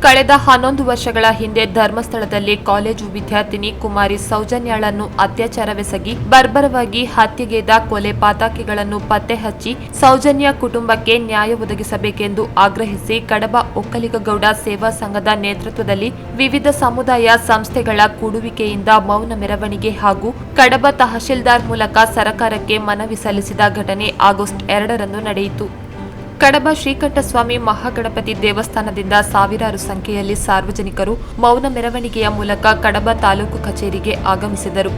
ಕಳೆದ 11 ವರ್ಷಗಳ ಹಿಂದೆ ಧರ್ಮಸ್ಥಳದಲ್ಲಿ ಕಾಲೇಜು ವಿದ್ಯಾರ್ಥಿನಿ ಕುಮಾರಿ ಸೌಜನ್ಯಾಳನ್ನು ಅತ್ಯಾಚಾರವೆಸಗಿ ಬರ್ಬರವಾಗಿ ಹತ್ಯೆಗೈದ ಕೊಲೆ ಪಾತಕಿಗಳನ್ನು ಪತ್ತೆ ಹಚ್ಚಿ ಸೌಜನ್ಯ ಕುಟುಂಬಕ್ಕೆ ನ್ಯಾಯ ಒದಗಿಸಬೇಕೆಂದು ಆಗ್ರಹಿಸಿ ಕಡಬ ಒಕ್ಕಲಿಗಗೌಡ ಸೇವಾ ಸಂಘದ ನೇತೃತ್ವದಲ್ಲಿ ವಿವಿಧ ಸಮುದಾಯ ಸಂಸ್ಥೆಗಳ ಕೂಡುವಿಕೆಯಿಂದ ಮೌನ ಮೆರವಣಿಗೆ ಹಾಗೂ ಕಡಬ ತಹಶೀಲ್ದಾರ್ ಮೂಲಕ ಸರಕಾರಕ್ಕೆ ಮನವಿ ಸಲ್ಲಿಸಿದ ಘಟನೆ ಆಗಸ್ಟ್ 2ರಂದು ನಡೆಯಿತು. ಕಡಬ ಶ್ರೀಕಂಠಸ್ವಾಮಿ ಮಹಾಗಣಪತಿ ದೇವಸ್ಥಾನದಿಂದ ಸಾವಿರಾರು ಸಂಖ್ಯೆಯಲ್ಲಿ ಸಾರ್ವಜನಿಕರು ಮೌನ ಮೆರವಣಿಗೆಯ ಮೂಲಕ ಕಡಬ ತಾಲೂಕು ಕಚೇರಿಗೆ ಆಗಮಿಸಿದರು.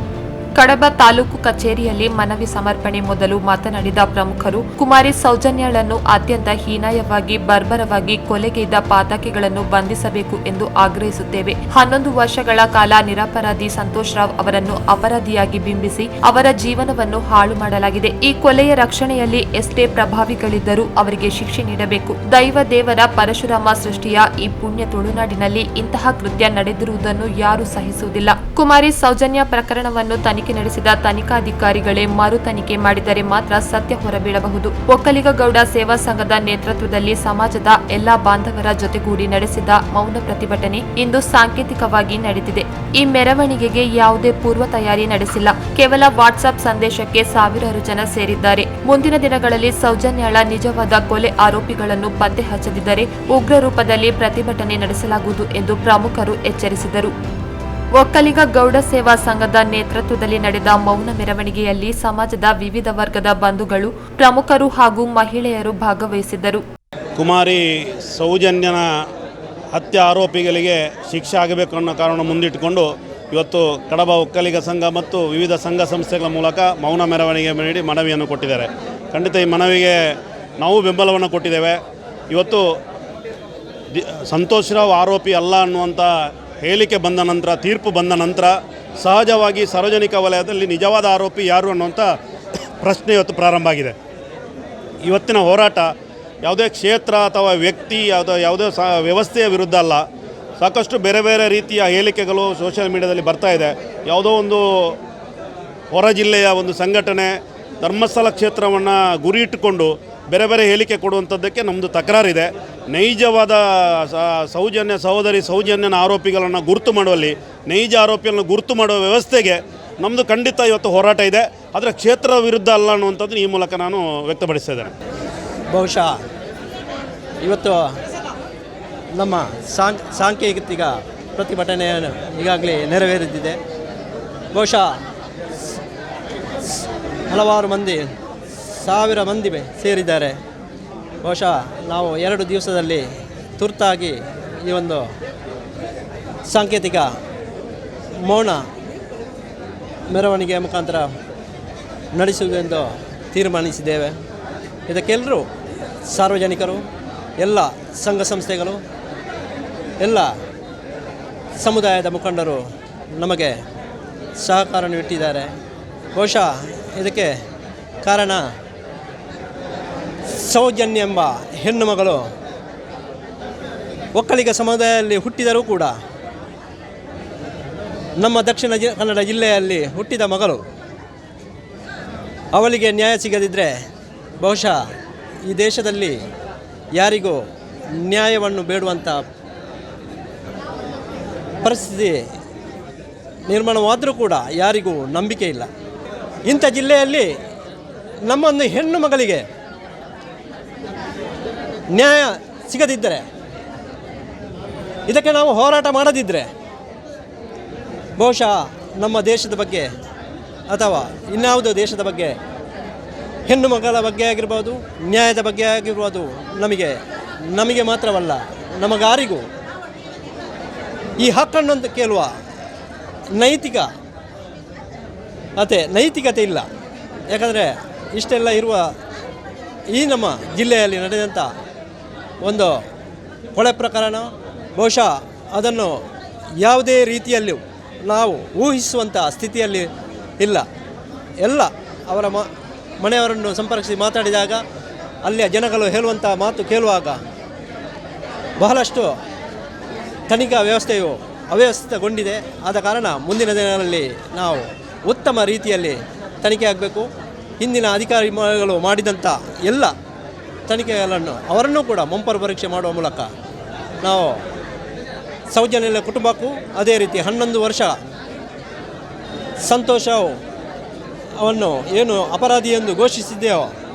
ಕಡಬ ತಾಲೂಕು ಕಚೇರಿಯಲ್ಲಿ ಮನವಿ ಸಮರ್ಪಣೆ ಮೊದಲು ಮಾತನಾಡಿದ ಪ್ರಮುಖರು, ಕುಮಾರಿ ಸೌಜನ್ಯಾಳನ್ನು ಅತ್ಯಂತ ಹೀನಾಯವಾಗಿ ಬರ್ಬರವಾಗಿ ಕೊಲೆಗೈದ ಪಾತಕಿಗಳನ್ನು ಬಂಧಿಸಬೇಕು ಎಂದು ಆಗ್ರಹಿಸುತ್ತೇವೆ. 11 ವರ್ಷಗಳ ಕಾಲ ನಿರಪರಾಧಿ ಸಂತೋಷ್ ರಾವ್ ಅವರನ್ನು ಅಪರಾಧಿಯಾಗಿ ಬಿಂಬಿಸಿ ಅವರ ಜೀವನವನ್ನು ಹಾಳು ಮಾಡಲಾಗಿದೆ. ಈ ಕೊಲೆಯ ರಕ್ಷಣೆಯಲ್ಲಿ ಎಷ್ಟೇ ಪ್ರಭಾವಿಗಳಿದ್ದರೂ ಅವರಿಗೆ ಶಿಕ್ಷೆ ನೀಡಬೇಕು. ದೈವ ದೇವರ ಪರಶುರಾಮ ಸೃಷ್ಟಿಯ ಈ ಪುಣ್ಯ ತುಳುನಾಡಿನಲ್ಲಿ ಇಂತಹ ಕೃತ್ಯ ನಡೆದಿರುವುದನ್ನು ಯಾರೂ ಸಹಿಸುವುದಿಲ್ಲ. ಕುಮಾರಿ ಸೌಜನ್ಯ ಪ್ರಕರಣವನ್ನು ತನಿಖೆ ನಡೆಸಿದ ತನಿಖಾಧಿಕಾರಿಗಳೇ ಮರು ತನಿಖೆ ಮಾಡಿದರೆ ಮಾತ್ರ ಸತ್ಯ ಹೊರಬೀಳಬಹುದು. ಒಕ್ಕಲಿಗಗೌಡ ಸೇವಾ ಸಂಘದ ನೇತೃತ್ವದಲ್ಲಿ ಸಮಾಜದ ಎಲ್ಲಾ ಬಾಂಧವರ ಜೊತೆಗೂಡಿ ನಡೆಸಿದ ಮೌನ ಪ್ರತಿಭಟನೆ ಇಂದು ಸಾಂಕೇತಿಕವಾಗಿ ನಡೆದಿದೆ. ಈ ಮೆರವಣಿಗೆಗೆ ಯಾವುದೇ ಪೂರ್ವ ತಯಾರಿ ನಡೆಸಿಲ್ಲ. ಕೇವಲ ವಾಟ್ಸ್ಆಪ್ ಸಂದೇಶಕ್ಕೆ ಸಾವಿರಾರು ಜನ ಸೇರಿದ್ದಾರೆ. ಮುಂದಿನ ದಿನಗಳಲ್ಲಿ ಸೌಜನ್ಯಾಳ ನಿಜವಾದ ಕೊಲೆ ಆರೋಪಿಗಳನ್ನು ಪತ್ತೆ ಹಚ್ಚದಿದ್ದರೆ ಉಗ್ರ ರೂಪದಲ್ಲಿ ಪ್ರತಿಭಟನೆ ನಡೆಸಲಾಗುವುದು ಎಂದು ಪ್ರಮುಖರು ಎಚ್ಚರಿಸಿದರು. ಒಕ್ಕಲಿಗ ಗೌಡ ಸೇವಾ ಸಂಘದ ನೇತೃತ್ವದಲ್ಲಿ ನಡೆದ ಮೌನ ಮೆರವಣಿಗೆಯಲ್ಲಿ ಸಮಾಜದ ವಿವಿಧ ವರ್ಗದ ಬಂಧುಗಳು, ಪ್ರಮುಖರು ಹಾಗೂ ಮಹಿಳೆಯರು ಭಾಗವಹಿಸಿದ್ದರು. ಕುಮಾರಿ ಸೌಜನ್ಯನ ಹತ್ಯೆ ಆರೋಪಿಗಳಿಗೆ ಶಿಕ್ಷೆ ಆಗಬೇಕು ಅನ್ನೋ ಕಾರಣ ಮುಂದಿಟ್ಟುಕೊಂಡು ಇವತ್ತು ಕಡಬ ಒಕ್ಕಲಿಗ ಸಂಘ ಮತ್ತು ವಿವಿಧ ಸಂಘ ಸಂಸ್ಥೆಗಳ ಮೂಲಕ ಮೌನ ಮೆರವಣಿಗೆ ನೀಡಿ ಮನವಿಯನ್ನು ಕೊಟ್ಟಿದ್ದಾರೆ. ಖಂಡಿತ ಈ ಮನವಿಗೆ ನಾವು ಬೆಂಬಲವನ್ನು ಕೊಟ್ಟಿದ್ದೇವೆ. ಇವತ್ತು ಸಂತೋಷ್ ರಾವ್ ಆರೋಪಿ ಅಲ್ಲ ಅನ್ನುವಂಥ ಹೇಳಿಕೆ ಬಂದ ನಂತರ, ತೀರ್ಪು ಬಂದ ನಂತರ ಸಹಜವಾಗಿ ಸಾರ್ವಜನಿಕ ವಲಯದಲ್ಲಿ ನಿಜವಾದ ಆರೋಪಿ ಯಾರು ಅನ್ನುವಂಥ ಪ್ರಶ್ನೆ ಇವತ್ತು ಪ್ರಾರಂಭ ಆಗಿದೆ. ಇವತ್ತಿನ ಹೋರಾಟ ಯಾವುದೇ ಕ್ಷೇತ್ರ ಅಥವಾ ವ್ಯಕ್ತಿ ಯಾವುದೇ ವ್ಯವಸ್ಥೆಯ ವಿರುದ್ಧ ಅಲ್ಲ. ಸಾಕಷ್ಟು ಬೇರೆ ಬೇರೆ ರೀತಿಯ ಹೇಳಿಕೆಗಳು ಸೋಷಿಯಲ್ ಮೀಡಿಯಾದಲ್ಲಿ ಬರ್ತಾ ಇದೆ. ಯಾವುದೋ ಒಂದು ಹೊರ ಜಿಲ್ಲೆಯ ಒಂದು ಸಂಘಟನೆ ಧರ್ಮಸ್ಥಳ ಕ್ಷೇತ್ರವನ್ನು ಗುರಿ ಇಟ್ಟುಕೊಂಡು ಬೇರೆ ಬೇರೆ ಹೇಳಿಕೆ ಕೊಡುವಂಥದ್ದಕ್ಕೆ ನಮ್ಮದು ತಕರಾರಿದೆ. ನೈಜವಾದ ಸೌಜನ್ಯ ಸಹೋದರಿ ಸೌಜನ್ಯನ ಆರೋಪಿಗಳನ್ನು ಗುರುತು ಮಾಡುವಲ್ಲಿ, ನೈಜ ಆರೋಪಿಯನ್ನು ಗುರುತು ಮಾಡುವ ವ್ಯವಸ್ಥೆಗೆ ನಮ್ಮದು ಖಂಡಿತ ಇವತ್ತು ಹೋರಾಟ ಇದೆ. ಆದರೆ ಕ್ಷೇತ್ರ ವಿರುದ್ಧ ಅಲ್ಲ ಅನ್ನುವಂಥದ್ದು ಈ ಮೂಲಕ ನಾನು ವ್ಯಕ್ತಪಡಿಸ್ತಾ ಇದ್ದೇನೆ. ಬಹುಶಃ ಇವತ್ತು ನಮ್ಮ ಸಾಂಕೇತಿಕ ಪ್ರತಿಭಟನೆಯನ್ನು ಈಗಾಗಲೇ ನೆರವೇರಿದ್ದಿದೆ. ಬಹುಶಃ ಹಲವಾರು ಮಂದಿ, ಸಾವಿರ ಮಂದಿ ಸೇರಿದ್ದಾರೆ. ಬಹುಶಃ ನಾವು 2 ದಿವಸದಲ್ಲಿ ತುರ್ತಾಗಿ ಈ ಒಂದು ಸಾಂಕೇತಿಕ ಮೌನ ಮೆರವಣಿಗೆಯ ಮುಖಾಂತರ ನಡೆಸುವುದೆಂದು ತೀರ್ಮಾನಿಸಿದ್ದೇವೆ. ಇದಕ್ಕೆಲ್ಲರೂ ಸಾರ್ವಜನಿಕರು, ಎಲ್ಲ ಸಂಘ ಸಂಸ್ಥೆಗಳು, ಎಲ್ಲ ಸಮುದಾಯದ ಮುಖಂಡರು ನಮಗೆ ಸಹಕಾರ ನೀಡಿದ್ದಾರೆ. ಬಹುಶಃ ಇದಕ್ಕೆ ಕಾರಣ ಸೌಜನ್ಯ ಎಂಬ ಹೆಣ್ಣು ಮಗಳು ಒಕ್ಕಲಿಗ ಸಮುದಾಯದಲ್ಲಿ ಹುಟ್ಟಿದರೂ ಕೂಡ ನಮ್ಮ ದಕ್ಷಿಣ ಕನ್ನಡ ಜಿಲ್ಲೆಯಲ್ಲಿ ಹುಟ್ಟಿದ ಮಗಳು. ಅವಳಿಗೆ ನ್ಯಾಯ ಸಿಗದಿದ್ದರೆ ಬಹುಶಃ ಈ ದೇಶದಲ್ಲಿ ಯಾರಿಗೂ ನ್ಯಾಯವನ್ನು ಬೇಡುವಂಥ ಪರಿಸ್ಥಿತಿ ನಿರ್ಮಾಣವಾದರೂ ಕೂಡ ಯಾರಿಗೂ ನಂಬಿಕೆ ಇಲ್ಲ. ಇಂಥ ಜಿಲ್ಲೆಯಲ್ಲಿ ನಮ್ಮೊಂದು ಹೆಣ್ಣು ಮಗಳಿಗೆ ನ್ಯಾಯ ಸಿಗದಿದ್ದರೆ, ಇದಕ್ಕೆ ನಾವು ಹೋರಾಟ ಮಾಡದಿದ್ದರೆ ಬಹುಶಃ ನಮ್ಮ ದೇಶದ ಬಗ್ಗೆ ಅಥವಾ ಇನ್ಯಾವುದೋ ದೇಶದ ಬಗ್ಗೆ, ಹೆಣ್ಣು ಮಗಳ ಬಗ್ಗೆ ಆಗಿರ್ಬೋದು, ನ್ಯಾಯದ ಬಗ್ಗೆ ಆಗಿರ್ಬೋದು, ನಮಗೆ ಮಾತ್ರವಲ್ಲ ನಮಗಾರಿಗೂ ಈ ಹಕ್ಕನ್ನು ಕೇಳುವ ನೈತಿಕತೆ ಇಲ್ಲ. ಯಾಕಂದರೆ ಇಷ್ಟೆಲ್ಲ ಇರುವ ಈ ನಮ್ಮ ಜಿಲ್ಲೆಯಲ್ಲಿ ನಡೆದಂಥ ಒಂದು ಕೊಲೆ ಪ್ರಕರಣ ಬಹುಶಃ ಅದನ್ನು ಯಾವುದೇ ರೀತಿಯಲ್ಲೂ ನಾವು ಊಹಿಸುವಂಥ ಸ್ಥಿತಿಯಲ್ಲಿ ಇಲ್ಲ. ಎಲ್ಲ ಅವರ ಮನೆಯವರನ್ನು ಸಂಪರ್ಕಿಸಿ ಮಾತಾಡಿದಾಗ ಅಲ್ಲಿಯ ಜನಗಳು ಹೇಳುವಂಥ ಮಾತು ಕೇಳುವಾಗ ಬಹಳಷ್ಟು ತನಿಖಾ ವ್ಯವಸ್ಥೆಯು ಅವ್ಯವಸ್ಥಿತಗೊಂಡಿದೆ. ಆದ ಕಾರಣ ಮುಂದಿನ ದಿನಗಳಲ್ಲಿ ನಾವು ಉತ್ತಮ ರೀತಿಯಲ್ಲಿ ತನಿಖೆ ಆಗಬೇಕು. ಹಿಂದಿನ ಅಧಿಕಾರಿಗಳು ಮಾಡಿದಂಥ ಎಲ್ಲ ತನಿಖೆಗಳನ್ನು ಅವರನ್ನು ಕೂಡ ಮುಂಪರು ಪರೀಕ್ಷೆ ಮಾಡುವ ಮೂಲಕ ನಾವು ಸೌಜನ್ಯ ಕುಟುಂಬಕ್ಕೂ ಅದೇ ರೀತಿ 11 ವರ್ಷ ಸಂತೋಷ ಅವನ್ನು ಏನು ಅಪರಾಧಿ ಎಂದು ಘೋಷಿಸಿದ್ದೆಯೋ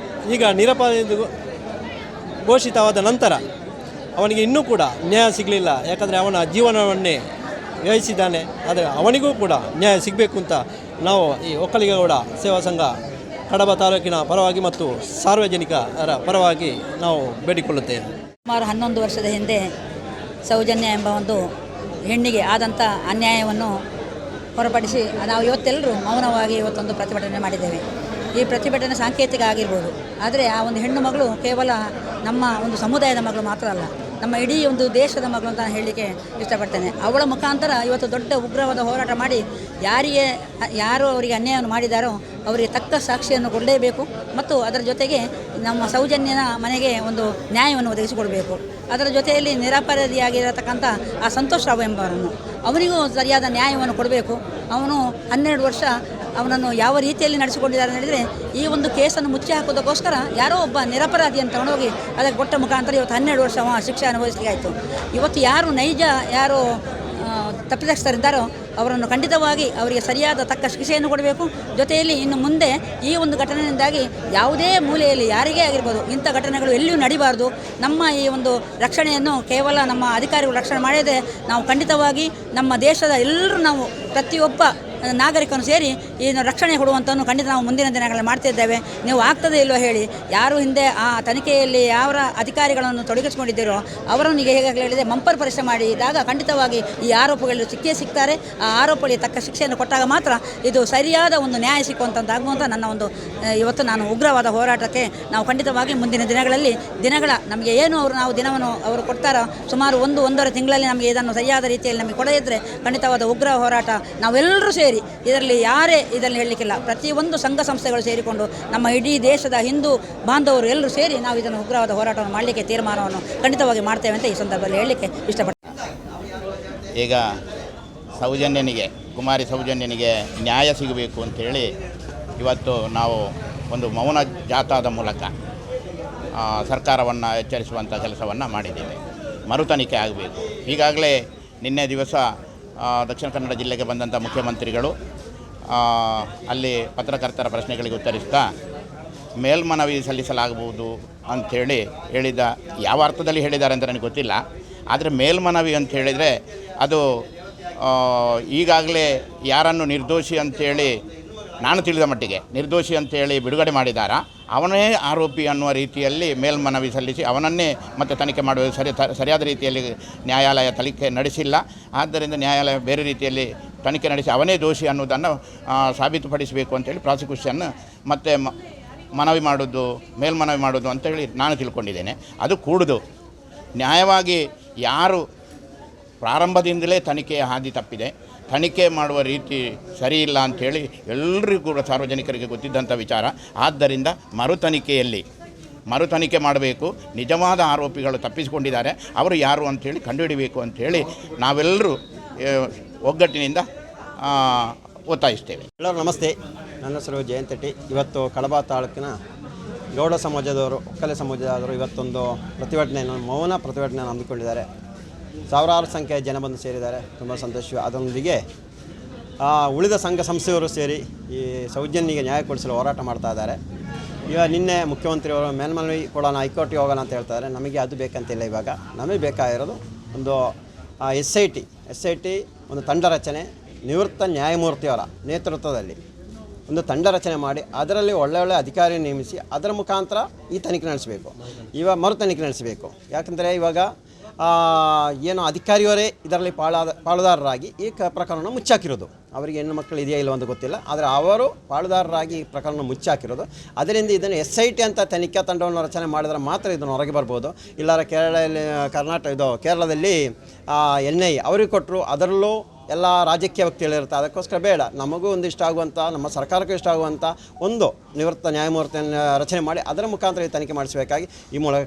ಈಗ ನಿರಪರಾಧಿ ಎಂದು ಘೋಷಿತವಾದ ನಂತರ ಅವನಿಗೆ ಇನ್ನೂ ಕೂಡ ನ್ಯಾಯ ಸಿಗಲಿಲ್ಲ. ಯಾಕಂದರೆ ಅವನ ಜೀವನವನ್ನೇ ವ್ಯಯಿಸಿದ್ದಾನೆ. ಆದರೆ ಅವನಿಗೂ ಕೂಡ ನ್ಯಾಯ ಸಿಗಬೇಕು ಅಂತ ನಾವು ಈ ಒಕ್ಕಲಿಗಗೌಡ ಸೇವಾ ಸಂಘ ಕಡಬ ತಾಲೂಕಿನ ಪರವಾಗಿ ಮತ್ತು ಸಾರ್ವಜನಿಕರ ಪರವಾಗಿ ನಾವು ಬೇಡಿಕೊಳ್ಳುತ್ತೇವೆ. ಸುಮಾರು 11 ವರ್ಷದ ಹಿಂದೆ ಸೌಜನ್ಯ ಎಂಬ ಒಂದು ಹೆಣ್ಣಿಗೆ ಆದಂಥ ಅನ್ಯಾಯವನ್ನು ಹೊರಪಡಿಸಿ ನಾವು ಇವತ್ತೆಲ್ಲರೂ ಮೌನವಾಗಿ ಇವತ್ತೊಂದು ಪ್ರತಿಭಟನೆ ಮಾಡಿದ್ದೇವೆ. ಈ ಪ್ರತಿಭಟನೆ ಸಾಂಕೇತಿಕ ಆಗಿರ್ಬೋದು, ಆದರೆ ಆ ಒಂದು ಹೆಣ್ಣು ಮಗಳು ಕೇವಲ ನಮ್ಮ ಒಂದು ಸಮುದಾಯದ ಮಗಳು ಮಾತ್ರ ಅಲ್ಲ, ನಮ್ಮ ಇಡೀ ಒಂದು ದೇಶದ ಮಗಳು ಅಂತ ಹೇಳಲಿಕ್ಕೆ ಇಷ್ಟಪಡ್ತೇನೆ. ಅವಳ ಮುಖಾಂತರ ಇವತ್ತು ದೊಡ್ಡ ಉಗ್ರವಾದ ಹೋರಾಟ ಮಾಡಿ ಯಾರು ಅವರಿಗೆ ಅನ್ಯಾಯವನ್ನು ಮಾಡಿದಾರೋ ಅವರಿಗೆ ತಕ್ಕ ಸಾಕ್ಷಿಯನ್ನು ಕೊಡಲೇಬೇಕು ಮತ್ತು ಅದರ ಜೊತೆಗೆ ನಮ್ಮ ಸೌಜನ್ಯನ ಮನೆಗೆ ಒಂದು ನ್ಯಾಯವನ್ನು ಒದಗಿಸಿಕೊಡಬೇಕು. ಅದರ ಜೊತೆಯಲ್ಲಿ ನಿರಪರಾಧಿಯಾಗಿರತಕ್ಕಂಥ ಆ ಸಂತೋಷ್ ರಾವ್ ಎಂಬವರನ್ನು ಅವನಿಗೂ ಸರಿಯಾದ ನ್ಯಾಯವನ್ನು ಕೊಡಬೇಕು. ಅವನು 12 ವರ್ಷ ಅವನನ್ನು ಯಾವ ರೀತಿಯಲ್ಲಿ ನಡೆಸಿಕೊಂಡಿದ್ದಾರೆ ಅಂತ ಹೇಳಿದರೆ, ಈ ಒಂದು ಕೇಸನ್ನು ಮುಚ್ಚಿ ಹಾಕೋದಕ್ಕೋಸ್ಕರ ಯಾರೋ ಒಬ್ಬ ನಿರಪರಾಧಿಯನ್ನು ತಗೊಂಡೋಗಿ ಅದಕ್ಕೆ ಕೊಟ್ಟ ಮುಖಾಂತರ ಇವತ್ತು 12 ವರ್ಷ ಶಿಕ್ಷೆ ಅನುಭವಿಸಲಿಕ್ಕಾಯಿತು. ಇವತ್ತು ಯಾರು ನೈಜ ಯಾರು ತಪ್ಪಿತಸ್ಥರಿದ್ದಾರೋ ಅವರನ್ನು ಖಂಡಿತವಾಗಿ ಅವರಿಗೆ ಸರಿಯಾದ ತಕ್ಕ ಶಿಕ್ಷೆಯನ್ನು ಕೊಡಬೇಕು. ಜೊತೆಯಲ್ಲಿ ಇನ್ನು ಮುಂದೆ ಈ ಒಂದು ಘಟನೆಯಿಂದಾಗಿ ಯಾವುದೇ ಮೂಲೆಯಲ್ಲಿ ಯಾರಿಗೇ ಆಗಿರ್ಬೋದು ಇಂಥ ಘಟನೆಗಳು ಎಲ್ಲಿಯೂ ನಡಿಬಾರ್ದು. ನಮ್ಮ ಈ ಒಂದು ರಕ್ಷಣೆಯನ್ನು ಕೇವಲ ನಮ್ಮ ಅಧಿಕಾರಿಗಳು ರಕ್ಷಣೆ ಮಾಡಿದರೆ ನಾವು ಖಂಡಿತವಾಗಿ ನಮ್ಮ ದೇಶದ ಎಲ್ಲರೂ ನಾವು ಪ್ರತಿಯೊಬ್ಬ ನಾಗರಿಕನು ಸೇರಿ ಈ ರಕ್ಷಣೆ ಕೊಡುವಂಥನ್ನು ಖಂಡಿತ ನಾವು ಮುಂದಿನ ದಿನಗಳಲ್ಲಿ ಮಾಡ್ತಿದ್ದೇವೆ. ನೀವು ಆಗ್ತದೆ ಇಲ್ವೋ ಹೇಳಿ. ಯಾರು ಹಿಂದೆ ಆ ತನಿಖೆಯಲ್ಲಿ ಯಾವ ಅಧಿಕಾರಿಗಳನ್ನು ತೊಡಗಿಸಿಕೊಂಡಿದ್ದೀರೋ ಅವರನ್ನು ಈಗ ಹೇಗಾಗಲಿ ಹೇಳಿದೆ ಮಂಪರ್ ಪರೀಕ್ಷೆ ಮಾಡಿದಾಗ ಖಂಡಿತವಾಗಿ ಈ ಆರೋಪಗಳು ಸಿಕ್ಕೇ ಸಿಗ್ತಾರೆ. ಆ ಆರೋಪಗಳಿಗೆ ತಕ್ಕ ಶಿಕ್ಷೆಯನ್ನು ಕೊಟ್ಟಾಗ ಮಾತ್ರ ಇದು ಸರಿಯಾದ ಒಂದು ನ್ಯಾಯ ಸಿಕ್ಕುವಂಥದ್ದಾಗುವಂಥ ನನ್ನ ಒಂದು ಇವತ್ತು ನಾನು ಉಗ್ರವಾದ ಹೋರಾಟಕ್ಕೆ ನಾವು ಖಂಡಿತವಾಗಿ ಮುಂದಿನ ದಿನಗಳಲ್ಲಿ ನಮಗೆ ಏನು ನಾವು ದಿನವನ್ನು ಅವರು ಕೊಡ್ತಾರೋ ಸುಮಾರು 1-1.5 ತಿಂಗಳಲ್ಲಿ ನಮಗೆ ಇದನ್ನು ಸರಿಯಾದ ರೀತಿಯಲ್ಲಿ ನಮಗೆ ಕೊಡದಿದ್ದರೆ ಖಂಡಿತವಾದ ಉಗ್ರ ಹೋರಾಟ ನಾವೆಲ್ಲರೂ ಸೇರಿ ಇದರಲ್ಲಿ ಯಾರೇ ಇದನ್ನು ಹೇಳಲಿಕ್ಕಿಲ್ಲ. ಪ್ರತಿಯೊಂದು ಸಂಘ ಸಂಸ್ಥೆಗಳು ಸೇರಿಕೊಂಡು ನಮ್ಮ ಇಡೀ ದೇಶದ ಹಿಂದೂ ಬಾಂಧವರು ಎಲ್ಲರೂ ಸೇರಿ ನಾವು ಇದನ್ನು ಉಗ್ರವಾದ ಹೋರಾಟವನ್ನು ಮಾಡಲಿಕ್ಕೆ ತೀರ್ಮಾನವನ್ನು ಖಂಡಿತವಾಗಿ ಮಾಡ್ತೇವೆ ಅಂತ ಈ ಸಂದರ್ಭದಲ್ಲಿ ಹೇಳಲಿಕ್ಕೆ ಇಷ್ಟಪಡ್ತೇನೆ. ಈಗ ಸೌಜನ್ಯನಿಗೆ ಕುಮಾರಿ ಸೌಜನ್ಯನಿಗೆ ನ್ಯಾಯ ಸಿಗಬೇಕು ಅಂತೇಳಿ ಇವತ್ತು ನಾವು ಒಂದು ಮೌನ ಜಾಥಾದ ಮೂಲಕ ಸರ್ಕಾರವನ್ನು ಎಚ್ಚರಿಸುವಂಥ ಕೆಲಸವನ್ನು ಮಾಡಿದ್ದೇವೆ. ಮರುತನಿಖೆ ಆಗಬೇಕು. ಈಗಾಗಲೇ ನಿನ್ನೆ ದಿವಸ ದಕ್ಷಿಣ ಕನ್ನಡ ಜಿಲ್ಲೆಗೆ ಬಂದಂಥ ಮುಖ್ಯಮಂತ್ರಿಗಳು ಅಲ್ಲಿ ಪತ್ರಕರ್ತರ ಪ್ರಶ್ನೆಗಳಿಗೆ ಉತ್ತರಿಸ್ತಾ ಮೇಲ್ಮನವಿ ಸಲ್ಲಿಸಲಾಗಬಹುದು ಅಂಥೇಳಿ ಹೇಳಿದ. ಯಾವ ಅರ್ಥದಲ್ಲಿ ಹೇಳಿದ್ದಾರೆ ಅಂತ ನನಗೆ ಗೊತ್ತಿಲ್ಲ. ಆದರೆ ಮೇಲ್ಮನವಿ ಅಂತ ಹೇಳಿದರೆ ಅದು ಈಗಾಗಲೇ ಯಾರನ್ನು ನಿರ್ದೋಷಿ ಅಂಥೇಳಿ ನಾನು ತಿಳಿದ ಮಟ್ಟಿಗೆ ನಿರ್ದೋಷಿ ಅಂತೇಳಿ ಬಿಡುಗಡೆ ಮಾಡಿದಾರ ಅವನೇ ಆರೋಪಿ ಅನ್ನುವ ರೀತಿಯಲ್ಲಿ ಮೇಲ್ಮನವಿ ಸಲ್ಲಿಸಿ ಅವನನ್ನೇ ಮತ್ತೆ ತನಿಖೆ ಮಾಡುವ ಸರಿಯಾದ ರೀತಿಯಲ್ಲಿ ನ್ಯಾಯಾಲಯ ತನಿಖೆ ನಡೆಸಿಲ್ಲ. ಆದ್ದರಿಂದ ನ್ಯಾಯಾಲಯ ಬೇರೆ ರೀತಿಯಲ್ಲಿ ತನಿಖೆ ನಡೆಸಿ ಅವನೇ ದೋಷಿ ಅನ್ನೋದನ್ನು ಸಾಬೀತುಪಡಿಸಬೇಕು ಅಂತೇಳಿ ಪ್ರಾಸಿಕ್ಯೂಷನ್ ಮತ್ತು ಮನವಿ ಮಾಡೋದು ಮೇಲ್ಮನವಿ ಮಾಡೋದು ಅಂತೇಳಿ ನಾನು ತಿಳ್ಕೊಂಡಿದ್ದೇನೆ. ಅದು ಕೂಡುದು ನ್ಯಾಯವಾಗಿ ಯಾರು ಪ್ರಾರಂಭದಿಂದಲೇ ತನಿಖೆಯ ಹಾದಿ ತಪ್ಪಿದೆ, ತನಿಖೆ ಮಾಡುವ ರೀತಿ ಸರಿಯಿಲ್ಲ ಅಂಥೇಳಿ ಎಲ್ಲರಿಗೂ ಕೂಡ ಸಾರ್ವಜನಿಕರಿಗೆ ಗೊತ್ತಿದ್ದಂಥ ವಿಚಾರ. ಆದ್ದರಿಂದ ಮರುತನಿಖೆ ಮಾಡಬೇಕು. ನಿಜವಾದ ಆರೋಪಿಗಳು ತಪ್ಪಿಸಿಕೊಂಡಿದ್ದಾರೆ, ಅವರು ಯಾರು ಅಂಥೇಳಿ ಕಂಡುಹಿಡಬೇಕು ಅಂಥೇಳಿ ನಾವೆಲ್ಲರೂ ಒಗ್ಗಟ್ಟಿನಿಂದ ಒತ್ತಾಯಿಸ್ತೇವೆ. ಎಲ್ಲರೂ ನಮಸ್ತೆ. ನನ್ನ ಹೆಸರು ಜಯಂತಟ್ಟಿ. ಇವತ್ತು ಕಡಬ ತಾಲೂಕಿನ ಗೌಡ ಸಮಾಜದವರು ಒಕ್ಕಲೆ ಸಮಾಜದವರು ಇವತ್ತೊಂದು ಪ್ರತಿಭಟನೆಯನ್ನು ಮೌನ ಪ್ರತಿಭಟನೆಯನ್ನು ಹಮ್ಮಿಕೊಂಡಿದ್ದಾರೆ. ಸಾವಿರಾರು ಸಂಖ್ಯೆಯ ಜನ ಬಂದು ಸೇರಿದ್ದಾರೆ. ತುಂಬ ಸಂತೋಷ. ಅದರೊಂದಿಗೆ ಉಳಿದ ಸಂಘ ಸಂಸ್ಥೆಯವರು ಸೇರಿ ಈ ಸೌಜನ್ಯನಿಗೆ ನ್ಯಾಯ ಕೊಡಿಸಲು ಹೋರಾಟ ಮಾಡ್ತಾ ಇದ್ದಾರೆ. ಈಗ ನಿನ್ನೆ ಮುಖ್ಯಮಂತ್ರಿಯವರು ಮೇಲ್ಮನವಿ ಕೊಡೋಣ, ಹೈಕೋರ್ಟ್ಗೆ ಹೋಗೋಣ ಅಂತ ಹೇಳ್ತಾರೆ. ನಮಗೆ ಅದು ಬೇಕಂತಿಲ್ಲ. ಇವಾಗ ನಮಗೆ ಬೇಕಾಗಿರೋದು ಒಂದು SIT ಒಂದು ತಂಡ ರಚನೆ, ನಿವೃತ್ತ ನ್ಯಾಯಮೂರ್ತಿಯವರ ನೇತೃತ್ವದಲ್ಲಿ ಒಂದು ತಂಡ ರಚನೆ ಮಾಡಿ ಅದರಲ್ಲಿ ಒಳ್ಳೆ ಅಧಿಕಾರಿ ನೇಮಿಸಿ ಅದರ ಮುಖಾಂತರ ಈ ತನಿಖೆ ನಡೆಸಬೇಕು. ಮರು ತನಿಖೆ ನಡೆಸಬೇಕು. ಯಾಕಂದರೆ ಇವಾಗ ಏನು ಅಧಿಕಾರಿಯವರೇ ಇದರಲ್ಲಿ ಪಾಳುದಾರರಾಗಿ ಈ ಪ್ರಕರಣವನ್ನು ಮುಚ್ಚಾಕಿರೋದು. ಅವರಿಗೆ ಹೆಣ್ಣು ಮಕ್ಕಳು ಇದೆಯಾ ಇಲ್ಲ ಅಂತ ಗೊತ್ತಿಲ್ಲ, ಆದರೆ ಅವರು ಪಾಳುದಾರರಾಗಿ ಈ ಪ್ರಕರಣ ಮುಚ್ಚಾಕಿರೋದು. ಅದರಿಂದ ಇದನ್ನು SIT ಅಂತ ತನಿಖಾ ತಂಡವನ್ನು ರಚನೆ ಮಾಡಿದರೆ ಮಾತ್ರ ಇದನ್ನು ಹೊರಗೆ ಬರ್ಬೋದು. ಇಲ್ಲಾರ ಕೇರಳದಲ್ಲಿ NIA ಅವರಿಗೆ ಕೊಟ್ಟರು, ಅದರಲ್ಲೂ ಎಲ್ಲ ರಾಜಕೀಯ ವ್ಯಕ್ತಿಗಳಿರುತ್ತೆ. ಅದಕ್ಕೋಸ್ಕರ ಬೇಡ, ನಮಗೂ ಒಂದು ಇಷ್ಟ ಆಗುವಂಥ, ನಮ್ಮ ಸರ್ಕಾರಕ್ಕೂ ಇಷ್ಟ ಆಗುವಂಥ ಒಂದು ನಿವೃತ್ತ ನ್ಯಾಯಮೂರ್ತಿಯನ್ನು ರಚನೆ ಮಾಡಿ ಅದರ ಮುಖಾಂತರ ಈ ತನಿಖೆ ಮಾಡಿಸಬೇಕಾಗಿ ಈ ಮೂಲಕ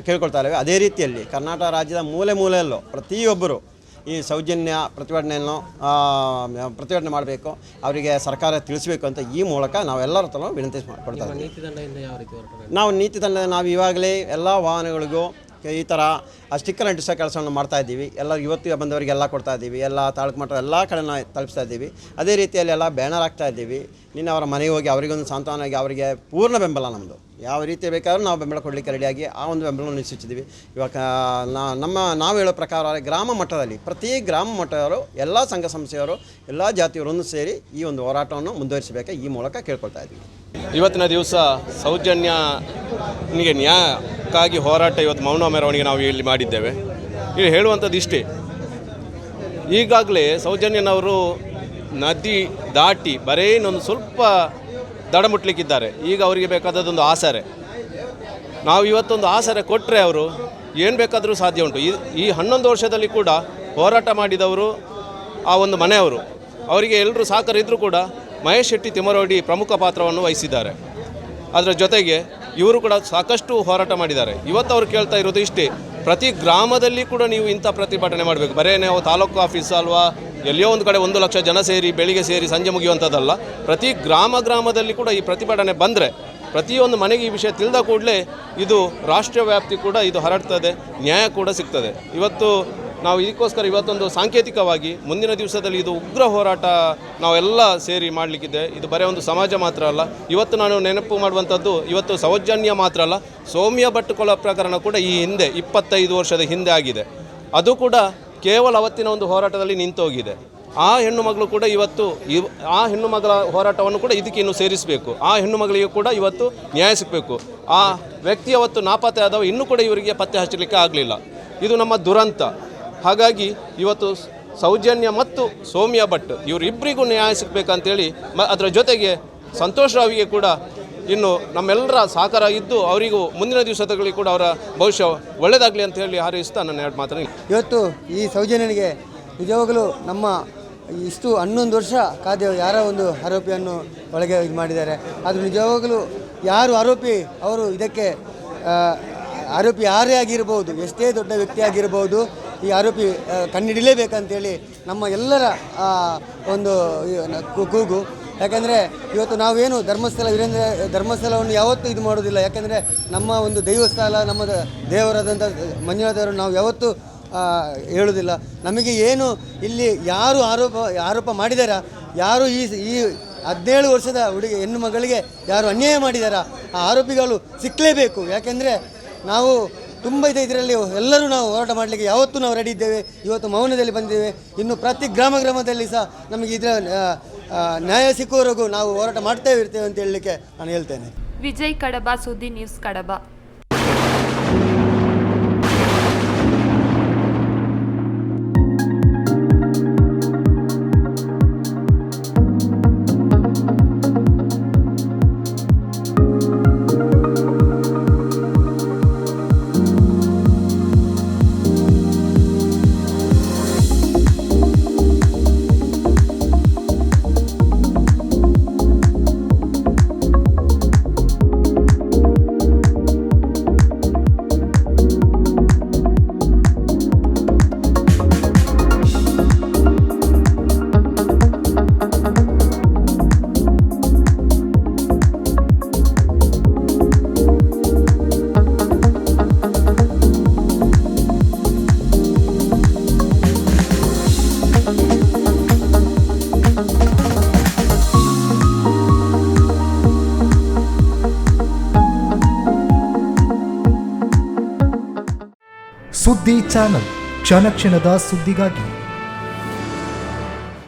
ಕೇಳ್ಕೊಳ್ತಾ ಇದ್ದೇವೆ. ಅದೇ ರೀತಿಯಲ್ಲಿ ಕರ್ನಾಟಕ ರಾಜ್ಯದ ಮೂಲೆಯಲ್ಲೂ ಪ್ರತಿಯೊಬ್ಬರು ಈ ಸೌಜನ್ಯ ಪ್ರತಿಭಟನೆ ಮಾಡಬೇಕು, ಅವರಿಗೆ ಸರ್ಕಾರ ತಿಳಿಸಬೇಕು ಅಂತ ಈ ಮೂಲಕ ನಾವೆಲ್ಲರ ವಿನಂತಿ ಕೊಡ್ತಾ ಇದ್ದೀವಿ. ನಾವು ನೀತಿ ದಂಡ ಇವಾಗಲೇ ಎಲ್ಲ ವಾಹನಗಳಿಗೂ ಈ ಥರ ಆ ಸ್ಟಿಕ್ಕರ್ ಅಂಟಿಸೋ ಕೆಲಸವನ್ನು ಮಾಡ್ತಾಯಿದ್ದೀವಿ. ಎಲ್ಲ ಇವತ್ತು ಬಂದವರಿಗೆಲ್ಲ ಕೊಡ್ತಾಯಿದ್ದೀವಿ, ಎಲ್ಲ ತಾಲೂಕು ಮಟ್ಟ ಎಲ್ಲ ಕಡೆನ ತಲುಪಿಸ್ತಾ ಇದ್ದೀವಿ. ಅದೇ ರೀತಿಯಲ್ಲಿ ಎಲ್ಲ ಬ್ಯಾನರ್ ಹಾಕ್ತಾಯಿದ್ದೀವಿ. ನಿನ್ನೆ ಅವರ ಮನೆಗೆ ಹೋಗಿ ಅವರಿಗೊಂದು ಸಾಂತ್ವನವಾಗಿ ಅವರಿಗೆ ಪೂರ್ಣ ಬೆಂಬಲ ನಮ್ಮದು, ಯಾವ ರೀತಿ ಬೇಕಾದ್ರೂ ನಾವು ಬೆಂಬಲ ಕೊಡಲಿಕ್ಕೆ ರೆಡಿಯಾಗಿ ಆ ಒಂದು ಬೆಂಬಲವನ್ನು ನಿಶ್ಚಿಸಿದ್ದೀವಿ. ಇವಾಗ ನಾವು ಹೇಳೋ ಪ್ರಕಾರ ಗ್ರಾಮ ಮಟ್ಟದಲ್ಲಿ ಪ್ರತಿ ಗ್ರಾಮ ಮಟ್ಟದವರು ಎಲ್ಲ ಸಂಘ ಸಂಸ್ಥೆಯವರು ಎಲ್ಲ ಜಾತಿಯವರನ್ನು ಸೇರಿ ಈ ಒಂದು ಹೋರಾಟವನ್ನು ಮುಂದುವರಿಸಬೇಕು ಈ ಮೂಲಕ ಕೇಳ್ಕೊಳ್ತಾ ಇದ್ದೀವಿ. ಇವತ್ತಿನ ದಿವಸ ಸೌಜನ್ಯನಿಗೆ ನ್ಯಾಯಕ್ಕಾಗಿ ಹೋರಾಟ ಇವತ್ತು ಮೌನ ಮೆರವಣಿಗೆ ನಾವು ಇಲ್ಲಿ ಮಾಡಿದ್ದೇವೆ. ಇಲ್ಲಿ ಹೇಳುವಂಥದ್ದು ಇಷ್ಟೇ, ಈಗಾಗಲೇ ಸೌಜನ್ಯನವರು ನದಿ ದಾಟಿ ಬರೀ ಇನ್ನೊಂದು ಸ್ವಲ್ಪ ದಡ ಮುಟ್ಲಿಕ್ಕಿದ್ದಾರೆ. ಈಗ ಅವರಿಗೆ ಬೇಕಾದದ್ದೊಂದು ಆಸರೆ, ನಾವು ಇವತ್ತೊಂದು ಆಸರೆ ಕೊಟ್ಟರೆ ಅವರು ಏನು ಬೇಕಾದರೂ ಸಾಧ್ಯ ಉಂಟು. ಈ 11 ವರ್ಷದಲ್ಲಿ ಕೂಡ ಹೋರಾಟ ಮಾಡಿದವರು ಆ ಒಂದು ಮನೆಯವರು, ಅವರಿಗೆ ಎಲ್ಲರೂ ಸಹಕರಿದ್ದರೂ ಕೂಡ ಮಹೇಶ್ ಶೆಟ್ಟಿ ತಿಮ್ಮರೋಡಿ ಪ್ರಮುಖ ಪಾತ್ರವನ್ನು ವಹಿಸಿದ್ದಾರೆ. ಅದರ ಜೊತೆಗೆ ಇವರು ಕೂಡ ಸಾಕಷ್ಟು ಹೋರಾಟ ಮಾಡಿದ್ದಾರೆ. ಇವತ್ತು ಅವರು ಕೇಳ್ತಾ ಇರೋದು ಇಷ್ಟೇ, ಪ್ರತಿ ಗ್ರಾಮದಲ್ಲಿ ಕೂಡ ನೀವು ಇಂಥ ಪ್ರತಿಭಟನೆ ಮಾಡಬೇಕು. ಬರೇ ನಾವು ತಾಲೂಕು ಆಫೀಸ್ ಅಲ್ವಾ ಎಲ್ಲಿಯೋ ಒಂದು ಕಡೆ 1 ಲಕ್ಷ ಜನ ಸೇರಿ ಬೆಳಿಗ್ಗೆ ಸೇರಿ ಸಂಜೆ ಮುಗಿಯುವಂಥದ್ದಲ್ಲ. ಪ್ರತಿ ಗ್ರಾಮದಲ್ಲಿ ಕೂಡ ಈ ಪ್ರತಿಭಟನೆ ಬಂದರೆ ಪ್ರತಿಯೊಂದು ಮನೆಗೆ ಈ ವಿಷಯ ತಿಳಿದ ಕೂಡಲೇ ಇದು ರಾಷ್ಟ್ರ ವ್ಯಾಪ್ತಿ ಕೂಡ ಇದು ಹರಡ್ತದೆ, ನ್ಯಾಯ ಕೂಡ ಸಿಗ್ತದೆ. ಇವತ್ತು ನಾವು ಇದಕ್ಕೋಸ್ಕರ ಇವತ್ತೊಂದು ಸಾಂಕೇತಿಕವಾಗಿ ಮುಂದಿನ ದಿವಸದಲ್ಲಿ ಇದು ಉಗ್ರ ಹೋರಾಟ ನಾವೆಲ್ಲ ಸೇರಿ ಮಾಡಲಿಕ್ಕಿದೆ. ಇದು ಬರೀ ಒಂದು ಸಮಾಜ ಮಾತ್ರ ಅಲ್ಲ, ಇವತ್ತು ನಾನು ನೆನಪು ಮಾಡುವಂಥದ್ದು ಇವತ್ತು ಸೌಜನ್ಯ ಮಾತ್ರ ಅಲ್ಲ, ಸೌಮ್ಯ ಭಟ್ ಕೊಲೆ ಪ್ರಕರಣ ಕೂಡ ಈ ಹಿಂದೆ 25 ವರ್ಷದ ಹಿಂದೆ ಆಗಿದೆ. ಅದು ಕೂಡ ಕೇವಲ ಅವತ್ತಿನ ಒಂದು ಹೋರಾಟದಲ್ಲಿ ನಿಂತೋಗಿದೆ. ಆ ಹೆಣ್ಣು ಮಗಳು ಕೂಡ ಇವತ್ತು ಆ ಹೆಣ್ಣು ಮಗಳ ಹೋರಾಟವನ್ನು ಕೂಡ ಇದಕ್ಕೆ ಇನ್ನೂ ಸೇರಿಸಬೇಕು. ಆ ಹೆಣ್ಣು ಮಗಳಿಗೆ ಕೂಡ ಇವತ್ತು ನ್ಯಾಯ ಸಿಗಬೇಕು. ಆ ವ್ಯಕ್ತಿ ಅವತ್ತು ನಾಪತ್ತೆ ಆದವ ಇನ್ನೂ ಕೂಡ ಇವರಿಗೆ ಪತ್ತೆ ಹಚ್ಚಲಿಕ್ಕೆ ಆಗಲಿಲ್ಲ. ಇದು ನಮ್ಮ ದುರಂತ. ಹಾಗಾಗಿ ಇವತ್ತು ಸೌಜನ್ಯ ಮತ್ತು ಸೌಮ್ಯ ಭಟ್ ಇವರಿಬ್ಬರಿಗೂ ನ್ಯಾಯ ಸಿಗಬೇಕಂತೇಳಿ ಅದರ ಜೊತೆಗೆ ಸಂತೋಷ್ ರಾವಿಗೆ ಕೂಡ ಇನ್ನು ನಮ್ಮೆಲ್ಲರ ಸಹಕಾರ ಇದ್ದು ಅವರಿಗೂ ಮುಂದಿನ ದಿವಸದಲ್ಲಿ ಕೂಡ ಅವರ ಭವಿಷ್ಯ ಒಳ್ಳೆಯದಾಗಲಿ ಅಂತ ಹೇಳಿ ಹಾರೈಸ್ತಾ ನನ್ನ 2 ಮಾತನ್ನು ಇವತ್ತು ಈ ಸೌಜನ್ಯನಿಗೆ ನಿಜವಾಗಲೂ ನಮ್ಮ ಇಷ್ಟು 11 ವರ್ಷ ಕಾದ ಯಾರೋ ಒಂದು ಆರೋಪಿಯನ್ನು ಒಳಗೆ ಇದು ಮಾಡಿದ್ದಾರೆ. ಅದು ನಿಜವಾಗಲೂ ಯಾರು ಆರೋಪಿ ಅವರು ಇದಕ್ಕೆ ಆರೋಪಿ ಯಾರೇ ಆಗಿರ್ಬೋದು, ಎಷ್ಟೇ ದೊಡ್ಡ ವ್ಯಕ್ತಿ ಆಗಿರ್ಬೋದು, ಈ ಆರೋಪಿ ಕಂಡುಹಿಡಿಯಲೇಬೇಕಂತೇಳಿ ನಮ್ಮ ಎಲ್ಲರ ಒಂದು ಕೂಗು. ಯಾಕಂದರೆ ಇವತ್ತು ನಾವೇನು ಧರ್ಮಸ್ಥಳವನ್ನು ಯಾವತ್ತೂ ಇದು ಮಾಡೋದಿಲ್ಲ. ಯಾಕಂದರೆ ನಮ್ಮ ಒಂದು ದೈವಸ್ಥಳ, ನಮ್ಮ ದೇವರಾದಂಥ ಮಂಜುನಾಥವರು ನಾವು ಯಾವತ್ತೂ ಹೇಳೋದಿಲ್ಲ. ನಮಗೆ ಏನು ಇಲ್ಲಿ ಯಾರು ಆರೋಪ ಮಾಡಿದಾರ, ಯಾರು ಈ 17 ವರ್ಷದ ಹೆಣ್ಣು ಮಗಳಿಗೆ ಯಾರು ಅನ್ಯಾಯ ಮಾಡಿದಾರ ಆ ಆರೋಪಿಗಳು ಸಿಕ್ಕಲೇಬೇಕು. ಯಾಕೆಂದರೆ ನಾವು ತುಂಬ ಇದರಲ್ಲಿ ಎಲ್ಲರೂ ನಾವು ಹೋರಾಟ ಮಾಡಲಿಕ್ಕೆ ಯಾವತ್ತೂ ನಾವು ರೆಡಿ ಇದ್ದೇವೆ. ಇವತ್ತು ಮೌನದಲ್ಲಿ ಬಂದಿದ್ದೇವೆ. ಇನ್ನು ಪ್ರತಿ ಗ್ರಾಮದಲ್ಲಿ ಸಹ ನಮಗೆ ಇದರ ನ್ಯಾಯ ಸಿಕ್ಕುವವರೆಗೂ ನಾವು ಹೋರಾಟ ಮಾಡ್ತೇವೆ ಇರ್ತೇವೆ ಅಂತ ಹೇಳಲಿಕ್ಕೆ ನಾನು ಹೇಳ್ತೇನೆ. ವಿಜಯ್ ಕಡಬ, ಸುದ್ದಿ ನ್ಯೂಸ್ ಕಡಬ. ಸುದ್ದಿ ಚಾನಲ್, ಕ್ಷಣ ಕ್ಷಣದ ಸುದ್ದಿಗಾಗಿ.